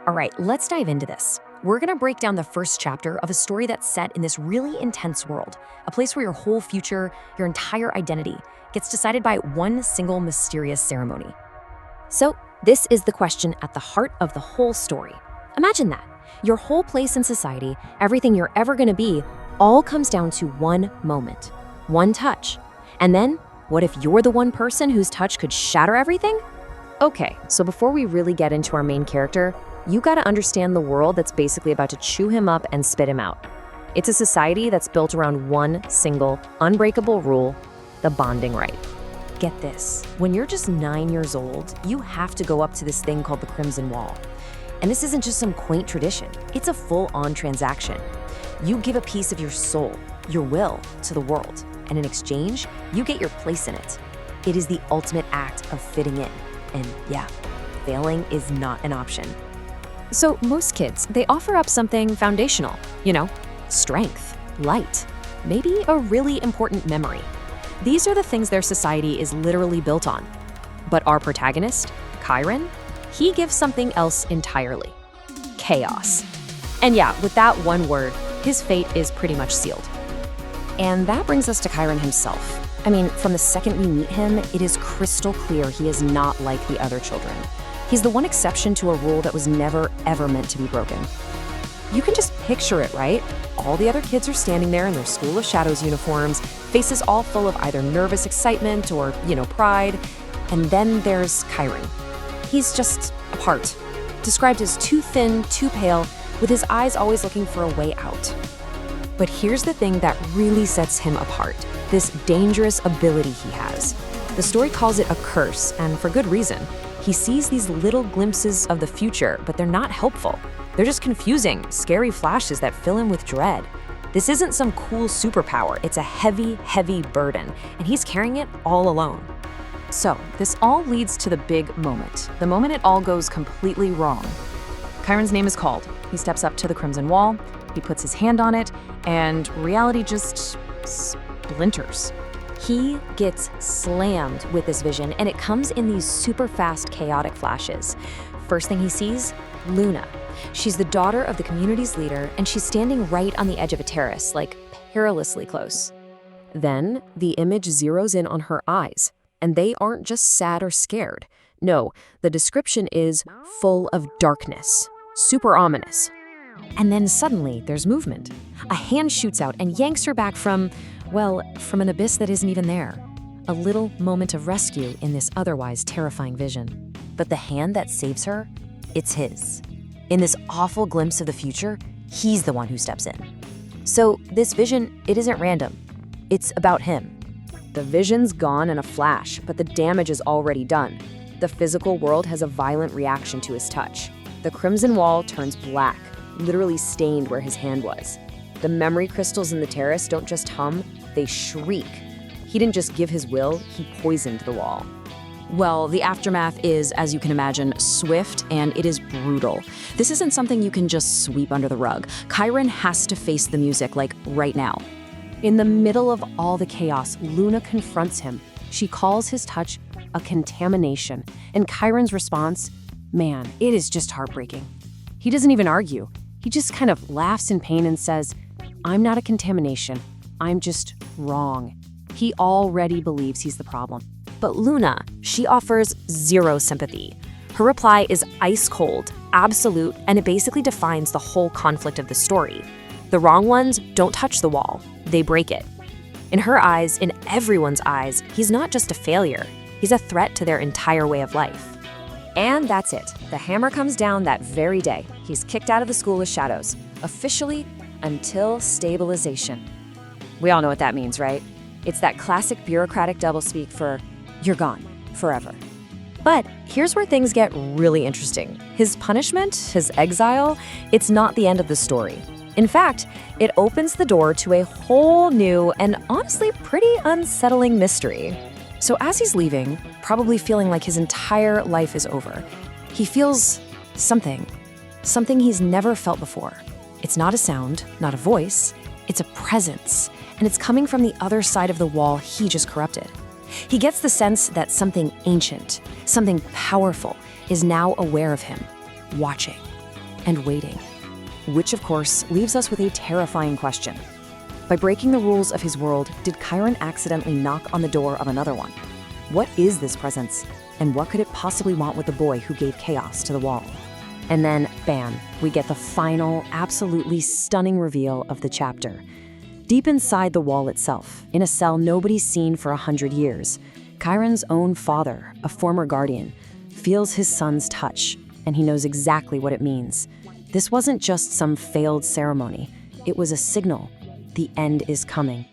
All right, let's dive into this. We're going to break down the first chapter of a story that's set in this really intense world, a place where your whole future, your entire identity, gets decided by one single mysterious ceremony. So, this is the question at the heart of the whole story. Imagine that. Your whole place in society, everything you're ever going to be, all comes down to one moment, one touch. And then, what if you're the one person whose touch could shatter everything? Okay, so before we really get into our main character, you gotta understand the world that's basically about to chew him up and spit him out. It's a society that's built around one single, unbreakable rule, the bonding rite. Get this, when you're just 9 years old, you have to go up to this thing called the Crimson Wall. And this isn't just some quaint tradition, it's a full-on transaction. You give a piece of your soul, your will, to the world, and in exchange, you get your place in it. It is the ultimate act of fitting in. And yeah, failing is not an option. So most kids, they offer up something foundational, strength, light, maybe a really important memory. These are the things their society is literally built on. But our protagonist, Kairen, he gives something else entirely: chaos. And yeah, with that one word, his fate is pretty much sealed. And that brings us to Kairen himself. I mean, from the second we meet him, it is crystal clear he is not like the other children. He's the one exception to a rule that was never, ever meant to be broken. You can just picture it, right? All the other kids are standing there in their School of Shadows uniforms, faces all full of either nervous excitement or, pride. And then there's Kairen. He's just apart, described as too thin, too pale, with his eyes always looking for a way out. But here's the thing that really sets him apart, this dangerous ability he has. The story calls it a curse, and for good reason. He sees these little glimpses of the future, but they're not helpful. They're just confusing, scary flashes that fill him with dread. This isn't some cool superpower, it's a heavy, heavy burden, and he's carrying it all alone. So, this all leads to the big moment, the moment it all goes completely wrong. Kairen's name is called. He steps up to the Crimson Wall, he puts his hand on it, and reality just splinters. He gets slammed with this vision, and it comes in these super fast, chaotic flashes. First thing he sees, Luna. She's the daughter of the community's leader, and she's standing right on the edge of a terrace, like perilously close. Then, the image zeroes in on her eyes, and they aren't just sad or scared. No, the description is full of darkness, super ominous. And then suddenly, there's movement. A hand shoots out and yanks her back from an abyss that isn't even there. A little moment of rescue in this otherwise terrifying vision. But the hand that saves her, it's his. In this awful glimpse of the future, he's the one who steps in. So this vision, it isn't random. It's about him. The vision's gone in a flash, but the damage is already done. The physical world has a violent reaction to his touch. The Crimson Wall turns black, literally stained where his hand was. The memory crystals in the terrace don't just hum, they shriek. He didn't just give his will, he poisoned the wall. Well, the aftermath is, as you can imagine, swift and it is brutal. This isn't something you can just sweep under the rug. Kairen has to face the music, like right now. In the middle of all the chaos, Luna confronts him. She calls his touch a contamination, and Kairen's response, man, it is just heartbreaking. He doesn't even argue. He just kind of laughs in pain and says, I'm not a contamination. I'm just wrong. He already believes he's the problem. But Luna, she offers zero sympathy. Her reply is ice cold, absolute, and it basically defines the whole conflict of the story. The wrong ones don't touch the wall, they break it. In her eyes, in everyone's eyes, he's not just a failure. He's a threat to their entire way of life. And that's it. The hammer comes down that very day. He's kicked out of the School of Shadows, officially until stabilization. We all know what that means, right? It's that classic bureaucratic doublespeak for, you're gone, forever. But here's where things get really interesting. His punishment, his exile, it's not the end of the story. In fact, it opens the door to a whole new and honestly pretty unsettling mystery. So as he's leaving, probably feeling like his entire life is over, he feels something he's never felt before. It's not a sound, not a voice, it's a presence, and it's coming from the other side of the wall he just corrupted. He gets the sense that something ancient, something powerful, is now aware of him, watching. and waiting. Which, of course, leaves us with a terrifying question. By breaking the rules of his world, did Kairen accidentally knock on the door of another one? What is this presence? And what could it possibly want with the boy who gave chaos to the wall? And then, bam, we get the final, absolutely stunning reveal of the chapter. Deep inside the wall itself, in a cell nobody's seen for 100 years, Kairen's own father, a former guardian, feels his son's touch, and he knows exactly what it means. This wasn't just some failed ceremony. It was a signal. The end is coming.